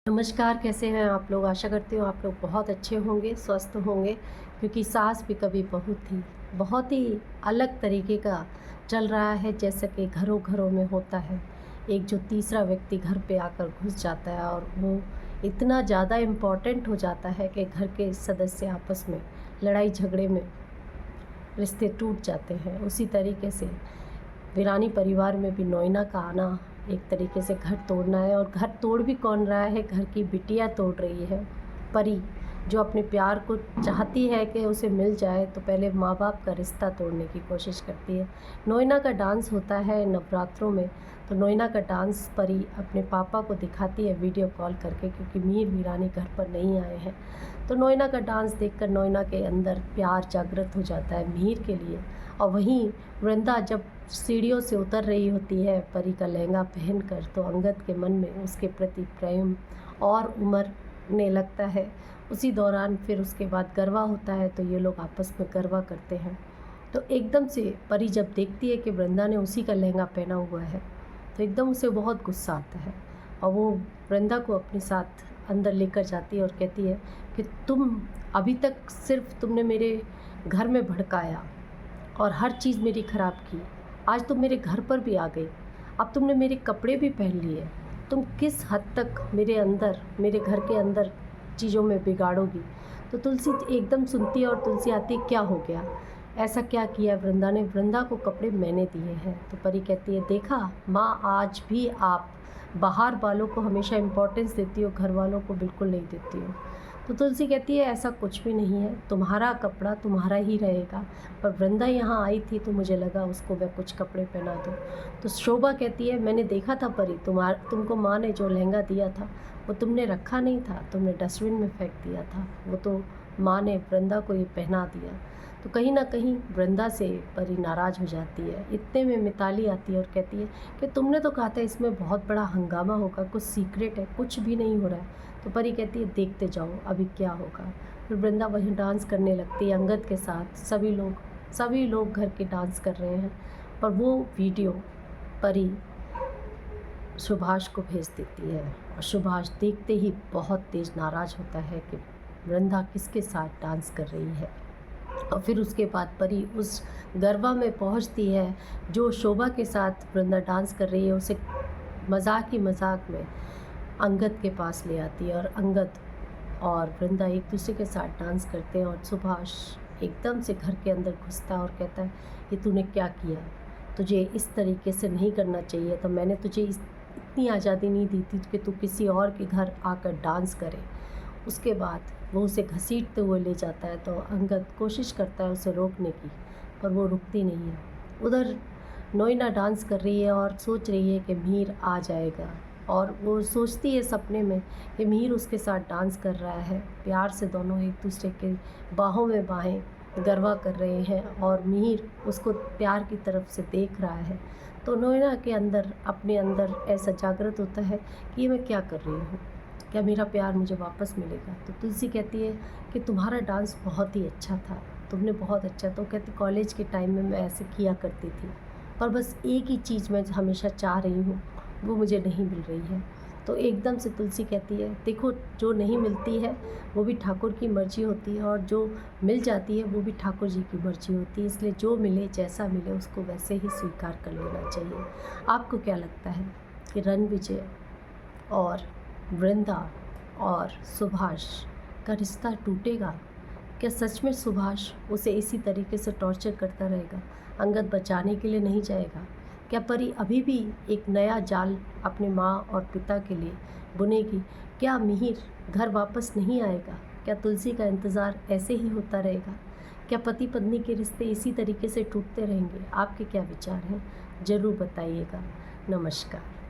नमस्कार, कैसे हैं आप लोग? आशा करती हूँ आप लोग बहुत अच्छे होंगे, स्वस्थ होंगे, क्योंकि सास भी कभी बहू थी। बहुत ही अलग तरीके का चल रहा है, जैसा कि घरों-घरों में होता है। एक जो तीसरा व्यक्ति घर पे आकर घुस जाता है और वो इतना ज़्यादा इम्पोर्टेंट हो जाता है कि घर के सदस्य आपस में लड़ाई झगड़े में रिश्ते टूट जाते हैं। उसी तरीके से वीरानी परिवार में भी नोइना का आना एक तरीके से घर तोड़ना है, और घर तोड़ भी कौन रहा है? घर की बिटिया तोड़ रही है। परी जो अपने प्यार को चाहती है कि उसे मिल जाए, तो पहले माँ बाप का रिश्ता तोड़ने की कोशिश करती है। नोइना का डांस होता है नवरात्रों में, तो नोइना का डांस परी अपने पापा को दिखाती है वीडियो कॉल करके, क्योंकि मीर वीरानी घर पर नहीं आए हैं। तो नोइना का डांस देखकर नोइना के अंदर प्यार जागृत हो जाता है मीर के लिए। और वहीं वृंदा जब सीढ़ियों से उतर रही होती है परी का लहंगा पहनकर, तो अंगद के मन में उसके प्रति प्रेम और उमड़ने लगता है। उसी दौरान फिर उसके बाद गरबा होता है, तो ये लोग आपस में गरबा करते हैं। तो एकदम से परी जब देखती है कि वृंदा ने उसी का लहंगा पहना हुआ है, तो एकदम उसे बहुत गुस्सा आता है, और वो वृंदा को अपने साथ अंदर लेकर जाती है और कहती है कि तुम अभी तक सिर्फ तुमने मेरे घर में भड़काया और हर चीज़ मेरी ख़राब की। आज तुम मेरे घर पर भी आ गई, अब तुमने मेरे कपड़े भी पहन लिए। तुम किस हद तक मेरे घर के अंदर चीज़ों में बिगाड़ोगी? तो तुलसी एकदम सुनती है और तुलसी आती है, क्या हो गया? ऐसा क्या किया वृंदा ने? वृंदा को कपड़े मैंने दिए हैं। तो परी कहती है, देखा माँ, आज भी आप बाहर वालों को हमेशा इम्पोर्टेंस देती हो, घर वालों को बिल्कुल नहीं देती हो। तो तुलसी कहती है, ऐसा कुछ भी नहीं है, तुम्हारा कपड़ा तुम्हारा ही रहेगा, पर वृंदा यहाँ आई थी तो मुझे लगा उसको मैं कुछ कपड़े पहना दूँ। तो शोभा कहती है, मैंने देखा था परी, तुमको माँ ने जो लहंगा दिया था वो तुमने रखा नहीं था, तुमने डस्टबिन में फेंक दिया था। वो तो माँ ने वृंदा को ये पहना दिया। तो कहीं ना कहीं वृंदा से परी नाराज़ हो जाती है। इतने में मिताली आती है और कहती है कि तुमने तो कहा था इसमें बहुत बड़ा हंगामा होगा, कुछ सीक्रेट है, कुछ भी नहीं हो रहा है। तो परी कहती है, देखते जाओ अभी क्या होगा। फिर वृंदा वहीं डांस करने लगती है अंगद के साथ। सभी लोग घर के डांस कर रहे हैं, पर वो वीडियो परी सुभाष को भेज देती है, और सुभाष देखते ही बहुत तेज़ नाराज़ होता है कि वृंदा किसके साथ डांस कर रही है। और फिर उसके बाद परी उस गरबा में पहुंचती है जो शोभा के साथ वृंदा डांस कर रही है, उसे मजाक ही मजाक में अंगद के पास ले आती है, और अंगद और वृंदा एक दूसरे के साथ डांस करते हैं। और सुभाष एकदम से घर के अंदर घुसता है और कहता है, ये तूने क्या किया? तुझे इस तरीके से नहीं करना चाहिए, तो मैंने तुझे इतनी आज़ादी नहीं दी थी कि तू किसी और के घर आकर डांस करे। उसके बाद वो उसे घसीटते हुए ले जाता है, तो अंगद कोशिश करता है उसे रोकने की, पर वो रुकती नहीं है। उधर नोइना डांस कर रही है और सोच रही है कि मीर आ जाएगा, और वो सोचती है सपने में कि मीर उसके साथ डांस कर रहा है। प्यार से दोनों एक दूसरे के बाहों में बाहें गरबा कर रहे हैं, और मीर उसको प्यार की तरफ से देख रहा है। तो नोइना के अंदर अपने अंदर ऐसा जागृत होता है कि ये मैं क्या कर रही हूँ, क्या मेरा प्यार मुझे वापस मिलेगा? तो तुलसी कहती है कि तुम्हारा डांस बहुत ही अच्छा था, तुमने बहुत अच्छा। तो कहती, कॉलेज के टाइम में मैं ऐसे किया करती थी, पर बस एक ही चीज़ मैं हमेशा चाह रही हूँ, वो मुझे नहीं मिल रही है। तो एकदम से तुलसी कहती है, देखो जो नहीं मिलती है वो भी ठाकुर की मर्ज़ी होती है, और जो मिल जाती है वो भी ठाकुर जी की मर्ज़ी होती है। इसलिए जो मिले जैसा मिले उसको वैसे ही स्वीकार कर लेना चाहिए। आपको क्या लगता है कि रणविजय और वृंदा और सुभाष का रिश्ता टूटेगा? क्या सच में सुभाष उसे इसी तरीके से टॉर्चर करता रहेगा? अंगद बचाने के लिए नहीं जाएगा? क्या परी अभी भी एक नया जाल अपने माँ और पिता के लिए बुनेगी? क्या मिहिर घर वापस नहीं आएगा? क्या तुलसी का इंतज़ार ऐसे ही होता रहेगा? क्या पति पत्नी के रिश्ते इसी तरीके से टूटते रहेंगे? आपके क्या विचार हैं? ज़रूर बताइएगा। नमस्कार।